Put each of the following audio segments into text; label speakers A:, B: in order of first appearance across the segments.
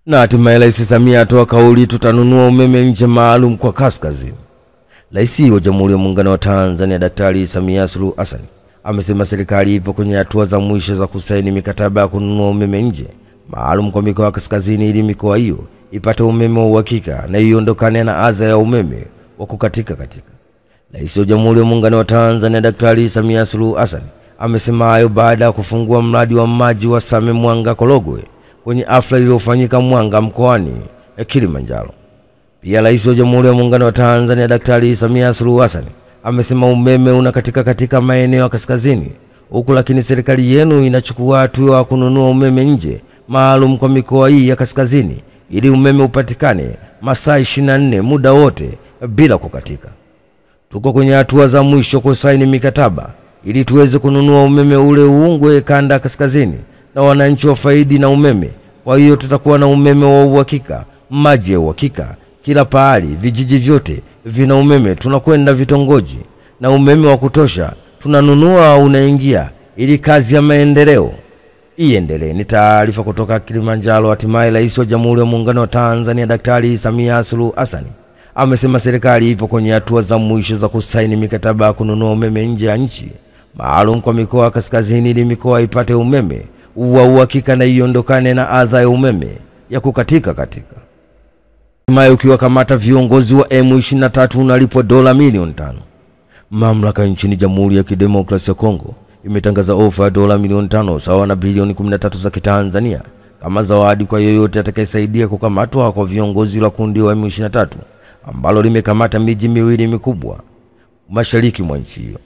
A: Na hatimaye Rais Samia atoa kauli tutanunua umeme nje maalum kwa kaskazini. Rais wa Jamhuri ya Muungano wa Tanzania Daktari Samia Suluhu Hassan amesema serikali ipo kwenye hatua za mwisho za kusaini mikataba ya kununua umeme nje maalum kwa mikoa ya kaskazini ili mikoa hiyo ipate umeme wa uhakika na iondokane na adha ya umeme wa kukatika. Rais wa Jamhuri ya Muungano wa Tanzania Daktari Samia Suluhu Hassan amesema hayo baada ya kufungua mradi wa maji wa Same Mwanga Korogwe kwenye hafla iliyofanyika Mwanga mkoani Kilimanjaro. Pia Rais wa Jamhuri ya Muungano wa Tanzania Daktari Samia Suluhu Hassan amesema umeme unakatika katika maeneo ya kaskazini huku, lakini serikali yenu inachukua hatua ya kununua umeme nje maalum kwa mikoa hii ya kaskazini ili umeme upatikane masaa 24 muda wote bila kukatika. Tuko kwenye hatua za mwisho kusaini mikataba ili tuweze kununua umeme ule uungwe kanda kaskazini na wananchi wafaidi na umeme. Kwa hiyo tutakuwa na umeme wa uhakika, maji ya uhakika kila pahali, vijiji vyote vina umeme, tunakwenda vitongoji na umeme wa kutosha tunanunua unaingia ili kazi ya maendeleo iendelee. Ni taarifa kutoka Kilimanjaro. Hatimaye Rais wa Jamhuri ya Muungano wa Tanzania Daktari Samia Suluhu Hassan amesema serikali ipo kwenye hatua za mwisho za kusaini mikataba ya kununua umeme nje ya nchi maalum kwa mikoa ya kaskazini ili mikoa ipate umeme wa uhakika na iondokane na adha ya umeme ya kukatika. Hatimaye ukiwakamata viongozi wa M23 unalipwa dola milioni 5. Mamlaka nchini Jamhuri ya Kidemokrasia ya Kongo imetangaza ofa ya dola milioni 5 sawa na bilioni 13 za Kitanzania kama zawadi kwa yoyote atakayesaidia kukamatwa kwa viongozi wa kundi wa M23 ambalo limekamata miji miwili mikubwa mashariki mwa nchi hiyo.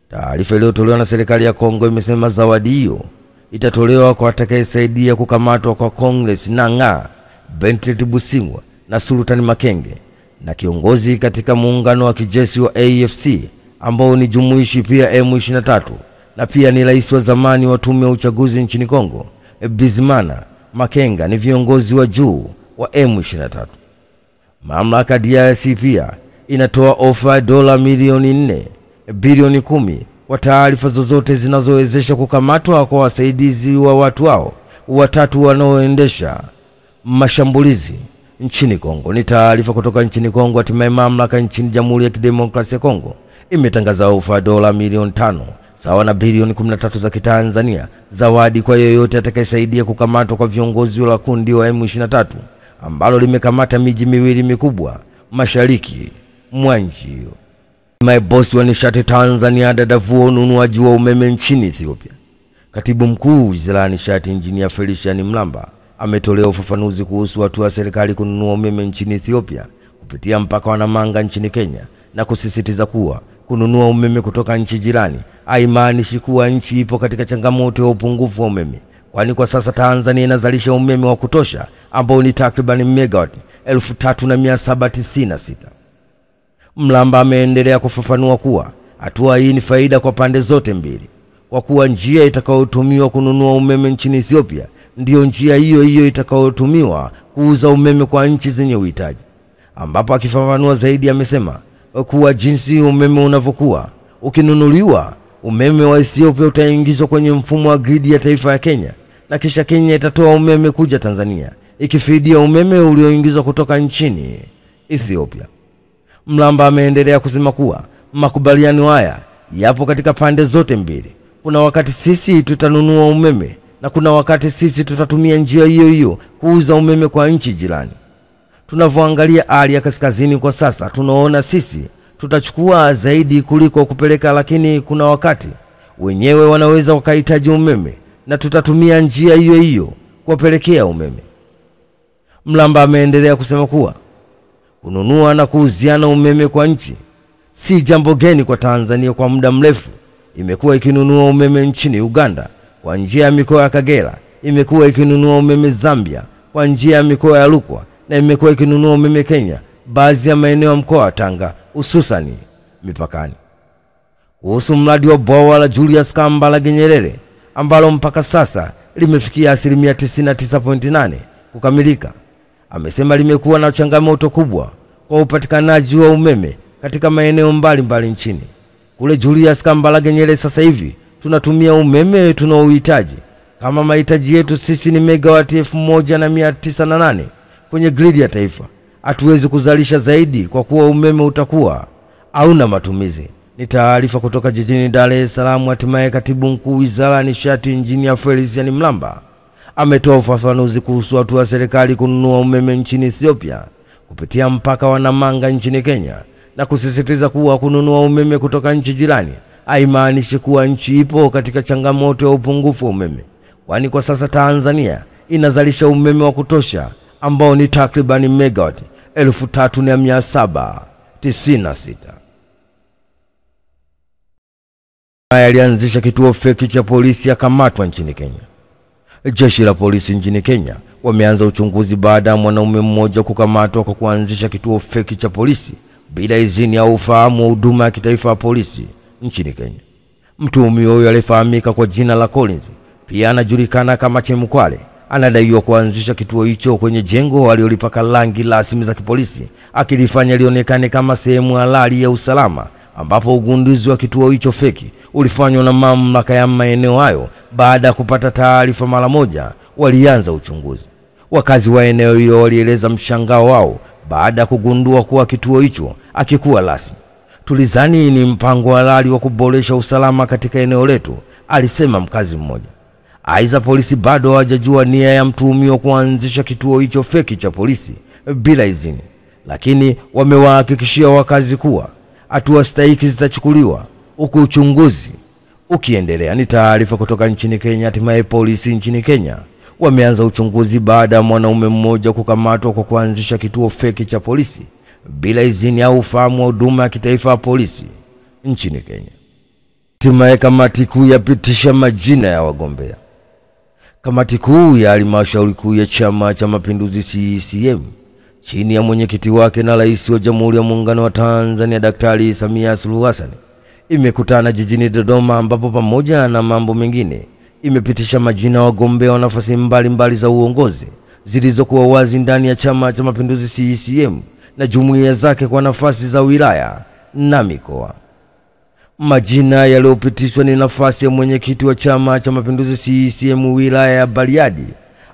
A: Taarifa iliyotolewa na serikali ya Kongo imesema zawadi hiyo itatolewa kwa atakayesaidia kukamatwa kwa Congress Nanga Bentley Busingwa na Sultani Makenge na kiongozi katika muungano wa kijeshi wa AFC ambao ni jumuishi pia M23 na pia ni rais wa zamani wa tume ya uchaguzi nchini Kongo Bizimana Makenga ni viongozi wa juu wa M23. Mamlaka DRC pia inatoa ofa dola milioni 4 bilioni 10 kwa taarifa zozote zinazowezesha kukamatwa kwa wasaidizi wa watu hao watatu wanaoendesha mashambulizi nchini Kongo. Ni taarifa kutoka nchini Kongo. Hatimaye mamlaka nchini Jamhuri ya Kidemokrasia ya Kongo imetangaza ofa dola milioni 5 sawa na bilioni 13 za Kitanzania zawadi kwa yeyote atakayesaidia kukamatwa kwa viongozi wa kundi wa M23 ambalo limekamata miji miwili mikubwa mashariki mwa nchi hiyo. Bosi wa nishati Tanzania dadavua ununuaji wa umeme nchini Ethiopia. Katibu mkuu Wizara ya Nishati Injinia Felician Mlamba ametolea ufafanuzi kuhusu hatua ya serikali kununua umeme nchini Ethiopia kupitia mpaka wa Namanga nchini Kenya na kusisitiza kuwa kununua umeme kutoka nchi jirani haimaanishi kuwa nchi ipo katika changamoto ya upungufu wa umeme, kwani kwa sasa Tanzania inazalisha umeme wa kutosha ambao ni takriban megawatt 3796. Mlamba ameendelea kufafanua kuwa hatua hii ni faida kwa pande zote mbili kwa kuwa njia itakayotumiwa kununua umeme nchini Ethiopia ndio njia hiyo itakayotumiwa kuuza umeme kwa nchi zenye uhitaji. Ambapo akifafanua zaidi amesema kuwa jinsi umeme unavyokuwa ukinunuliwa, umeme wa Ethiopia utaingizwa kwenye mfumo wa grid ya taifa ya Kenya na kisha Kenya itatoa umeme kuja Tanzania ikifidia umeme ulioingizwa kutoka nchini Ethiopia. Mlamba ameendelea kusema kuwa makubaliano haya yapo katika pande zote mbili. Kuna wakati sisi tutanunua umeme na kuna wakati sisi tutatumia njia hiyo kuuza umeme kwa nchi jirani. Tunavyoangalia hali ya kaskazini kwa sasa, tunaona sisi tutachukua zaidi kuliko kupeleka, lakini kuna wakati wenyewe wanaweza wakahitaji umeme na tutatumia njia hiyo kuwapelekea umeme. Mlamba ameendelea kusema kuwa kununua na kuuziana umeme kwa nchi si jambo geni kwa Tanzania. Kwa muda mrefu imekuwa ikinunua umeme nchini Uganda kwa njia ya mikoa ya Kagera, imekuwa ikinunua umeme Zambia kwa njia ya mikoa ya Rukwa na imekuwa ikinunua umeme Kenya baadhi ya maeneo ya mkoa wa Tanga hususani mipakani. Kuhusu mradi wa bwawa la Julius Kambarage Nyerere ambalo mpaka sasa limefikia 99.8 kukamilika, amesema limekuwa na changamoto kubwa kwa upatikanaji wa umeme katika maeneo mbalimbali nchini. Kule Julius Kambarage Nyerere sasa hivi tunatumia umeme tunaohitaji kama mahitaji yetu sisi ni megawati 1908 kwenye gridi ya taifa, hatuwezi kuzalisha zaidi kwa kuwa umeme utakuwa hauna matumizi. Ni taarifa kutoka jijini Dar es Salaam. Hatimaye katibu mkuu Wizara ya Nishati Engineer Felician Mlamba ametoa ufafanuzi kuhusu hatua ya serikali kununua umeme nchini Ethiopia kupitia mpaka wa Namanga nchini Kenya, na kusisitiza kuwa kununua umeme kutoka nchi jirani haimaanishi kuwa nchi ipo katika changamoto ya upungufu wa umeme, kwani kwa sasa Tanzania inazalisha umeme wa kutosha ambao ni takriban megawati 3796. Alianzisha kituo feki cha polisi akamatwa nchini Kenya. Jeshi la polisi nchini Kenya wameanza uchunguzi baada ya mwanaume mmoja kukamatwa kwa kuanzisha kituo feki cha polisi bila idhini au ufahamu wa huduma ya kitaifa ya polisi nchini Kenya. Mtuhumiwa huyo alifahamika kwa jina la Collins, pia anajulikana kama Chemkwale, anadaiwa kuanzisha kituo hicho kwenye jengo alilolipaka rangi rasmi za kipolisi, akilifanya lionekane kama sehemu halali ya usalama, ambapo ugunduzi wa kituo hicho feki ulifanywa na mamlaka ya maeneo hayo. Baada ya kupata taarifa mara moja, walianza uchunguzi. Wakazi wa eneo hilo walieleza mshangao wao baada ya kugundua kuwa kituo hicho hakikuwa rasmi. Tulizani ni mpango halali wa kuboresha usalama katika eneo letu, alisema mkazi mmoja. Aidha, polisi bado hawajajua nia ya mtuhumiwa kuanzisha kituo hicho feki cha polisi bila idhini, lakini wamewahakikishia wakazi kuwa hatua stahiki zitachukuliwa huku uchunguzi ukiendelea. Ni taarifa kutoka nchini Kenya. Hatimaye polisi nchini Kenya wameanza uchunguzi baada ya mwanaume mmoja kukamatwa kwa kuanzisha kituo feki cha polisi bila idhini au ufahamu wa huduma ya kitaifa ya polisi nchini Kenya. Hatimaye kamati kuu yapitisha majina ya wagombea. Kamati kuu ya halmashauri kuu ya Chama cha Mapinduzi CCM chini ya mwenyekiti wake na Rais wa Jamhuri ya Muungano wa Tanzania Daktari Samia Suluhu Hassan imekutana jijini Dodoma, ambapo pamoja na mambo mengine imepitisha majina ya wagombea wa nafasi mbalimbali za uongozi zilizokuwa wazi ndani ya Chama cha Mapinduzi CCM na jumuiya zake kwa nafasi za wilaya na mikoa. Majina yaliyopitishwa ni nafasi ya mwenyekiti wa Chama cha Mapinduzi CCM wilaya ya Bariadi,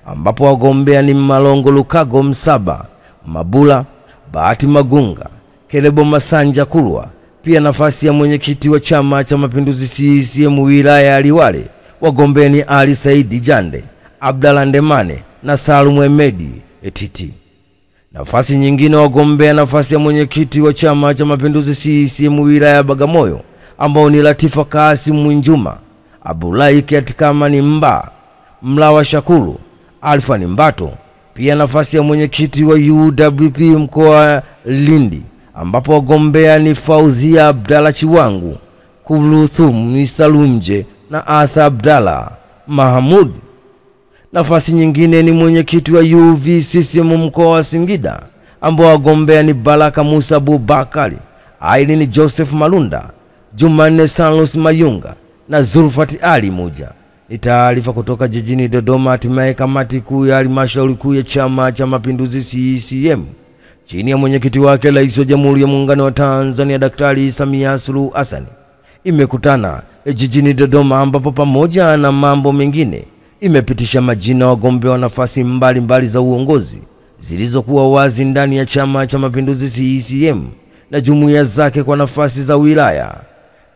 A: ambapo wagombea ni Malongo Lukago Msaba, Mabula, Bahati Magunga, Kelebo Masanja Kulwa. Pia nafasi ya mwenyekiti wa Chama cha Mapinduzi CCM wilaya ya Liwale, wagombea ni Ali Saidi Jande, Abdalla Ndemane na Salum Emedi Etiti. Nafasi nyingine wagombea nafasi ya mwenyekiti wa Chama cha Mapinduzi CCM wilaya ya Bagamoyo, ambao ni Latifa Kasim Mwinjuma, Abdullahi Kiatikama Mba, Mlawa Shakuru, Alfa Mbato. Pia nafasi ya mwenyekiti wa UWP mkoa Lindi, ambapo wagombea ni Fauzia Abdalla Chiwangu, Kuluthum Salumje na Asa Abdalla Mahamud. Nafasi nyingine ni mwenyekiti wa UVCCM mkoa wa Singida, ambao wagombea ni Baraka Musa Abubakari, Aileen Joseph Malunda, Jumanne Sanlos Mayunga na Zulfati Ali Muja. Ni taarifa kutoka jijini Dodoma. Hatimaye kamati kuu ya halmashauri kuu ya Chama cha Mapinduzi CCM chini ya mwenyekiti wake Rais wa Jamhuri ya Muungano wa Tanzania Daktari Samia Suluhu Hassan imekutana jijini Dodoma, ambapo pamoja na mambo mengine imepitisha majina wagombea wa nafasi mbalimbali za uongozi zilizokuwa wazi ndani ya Chama cha Mapinduzi CCM na jumuiya zake kwa nafasi za wilaya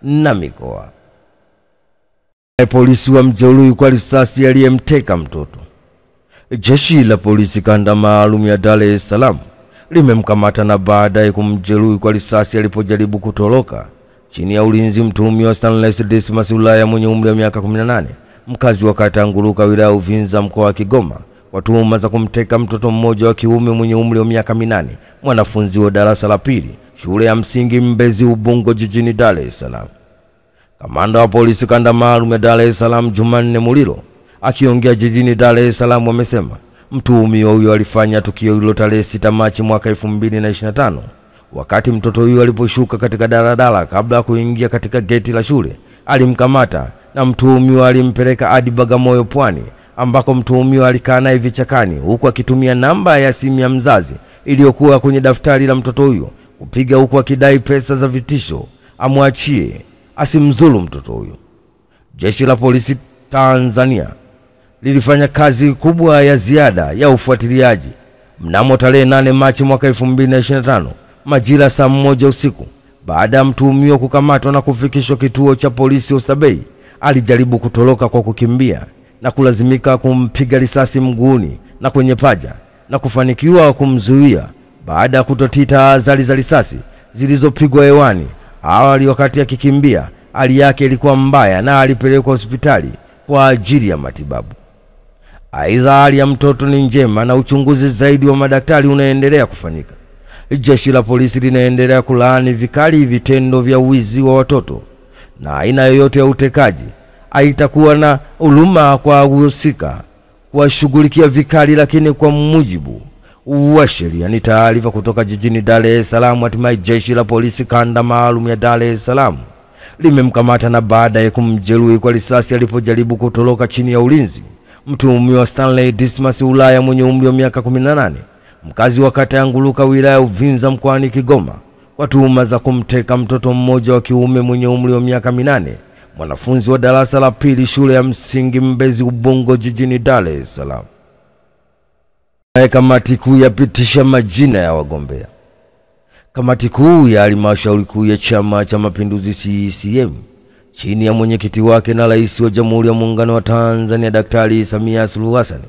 A: na mikoa. Polisi wamjeruhi kwa risasi aliyemteka mtoto. Jeshi la polisi kanda maalum ya Dar es Salaam limemkamata na baadaye kumjeruhi kwa risasi alipojaribu kutoroka chini ya ulinzi mtuhumiwa Stanley Dismas Ulaya mwenye umri wa miaka 18, mkazi wa kata Nguruka wilaya Uvinza mkoa wa Kigoma, kwa tuhuma za kumteka mtoto mmoja wa kiume mwenye umri wa miaka 8, mwanafunzi wa darasa la pili shule ya msingi Mbezi Ubungo jijini Dar es Salaam. Kamanda wa polisi kanda maalum ya Dar es Salaam Jumanne Mulilo akiongea jijini Dar es Salaam amesema mtuhumiwa huyo alifanya tukio hilo tarehe 6 Machi mwaka 2025 wakati mtoto huyo aliposhuka katika daladala. Kabla ya kuingia katika geti la shule alimkamata na mtuhumiwa alimpeleka hadi Bagamoyo Pwani, ambako mtuhumiwa alikaa naye vichakani huku akitumia namba ya simu ya mzazi iliyokuwa kwenye daftari la mtoto huyo kupiga, huku akidai pesa za vitisho amwachie asimdhuru mtoto huyo. Jeshi la polisi Tanzania lilifanya kazi kubwa ya ziada ya ufuatiliaji mnamo tarehe 8 Machi mwaka 2025 majira saa 1 usiku. Baada ya mtuhumiwa kukamatwa na kufikishwa kituo cha polisi Oysterbay, alijaribu kutoroka kwa kukimbia na kulazimika kumpiga risasi mguuni na kwenye paja na kufanikiwa kumzuia baada ya kutotii tahadhari za risasi zilizopigwa hewani. Awali wakati akikimbia, hali yake ilikuwa mbaya na alipelekwa hospitali kwa ajili ya matibabu. Aidha, hali ya mtoto ni njema na uchunguzi zaidi wa madaktari unaendelea kufanyika. Jeshi la polisi linaendelea kulaani vikali vitendo vya wizi wa watoto na aina yoyote ya utekaji. Haitakuwa na huruma kwa wahusika, kuwashughulikia vikali, lakini kwa mujibu wa sheria. Ni taarifa kutoka jijini Dar es Salaam. Hatimaye jeshi la polisi kanda maalum ya Dar es Salaam limemkamata na baada ya kumjeruhi kwa risasi alipojaribu kutoroka chini ya ulinzi mtuhumiwa Stanley Dismas Ulaya mwenye umri wa miaka 18, mkazi wa kata ya Nguluka wilaya Uvinza mkoani Kigoma, kwa tuhuma za kumteka mtoto mmoja wa kiume mwenye umri wa miaka 8, mwanafunzi wa darasa la pili shule ya msingi Mbezi Ubungo jijini Dar es Salaam. Kamati kuu yapitisha majina ya wagombea. Kamati kuu ya halmashauri kuu ya Chama cha Mapinduzi CCM chini ya mwenyekiti wake na Rais wa Jamhuri ya Muungano wa Tanzania Daktari Samia Suluhu Hassan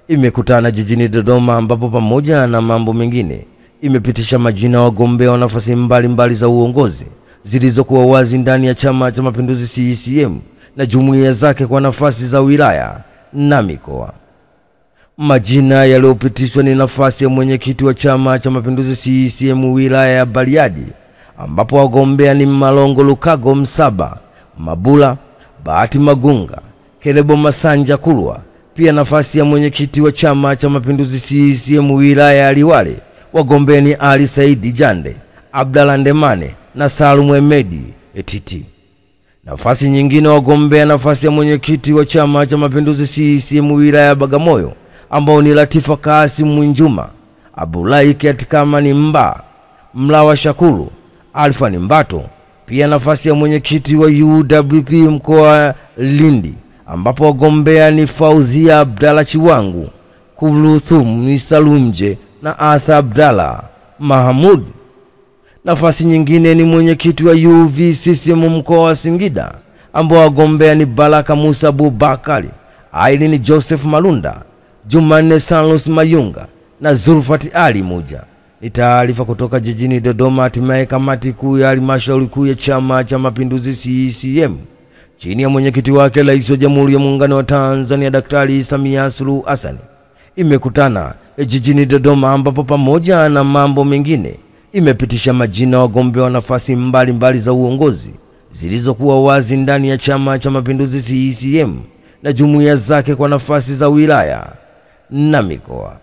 A: imekutana jijini Dodoma, ambapo pamoja na mambo mengine imepitisha majina ya wagombea wa nafasi mbalimbali za uongozi zilizokuwa wazi ndani ya Chama cha Mapinduzi CCM na jumuiya zake kwa nafasi za wilaya na mikoa. Majina yaliyopitishwa ni nafasi ya mwenyekiti wa Chama cha Mapinduzi CCM wilaya ya Bariadi, ambapo wagombea ni Malongo Lukago Msaba, Mabula Bahati Magunga, Kelebo Masanja Kulwa. Pia nafasi ya mwenyekiti wa Chama cha Mapinduzi CCM wilaya ya Liwale, wagombea ni Ali Saidi Jande, Abdalla Ndemane na Salum Emedi Etiti. Nafasi nyingine wagombea nafasi ya mwenyekiti wa Chama cha Mapinduzi CCM wilaya ya Bagamoyo, ambao ni Latifa Kasim Mwinjuma, Abdullahi Kiatikama Mba, Mlawa Shakuru, Alfa Mbato. Pia nafasi ya mwenyekiti wa UWP mkoa Lindi, ambapo wagombea ni Fauzia Abdalla Chiwangu, Kuluthum Salumje na Asa Abdalla Mahamud. Nafasi nyingine ni mwenyekiti wa UVCCM mkoa wa Singida, ambao wagombea ni Baraka Musa Abubakari, Aileen Joseph Malunda, Jumanne Sanlos Mayunga na Zulfati Ali Muja. Ni taarifa kutoka jijini Dodoma. Hatimaye kamati kuu ya halmashauri kuu ya Chama cha Mapinduzi CCM chini ya mwenyekiti wake Rais wa Jamhuri ya Muungano wa Tanzania Daktari Samia Suluhu Hassan imekutana jijini Dodoma, ambapo pamoja na mambo mengine imepitisha majina wagombea wa nafasi mbalimbali za uongozi zilizokuwa wazi ndani ya Chama cha Mapinduzi CCM na jumuiya zake kwa nafasi za wilaya na mikoa.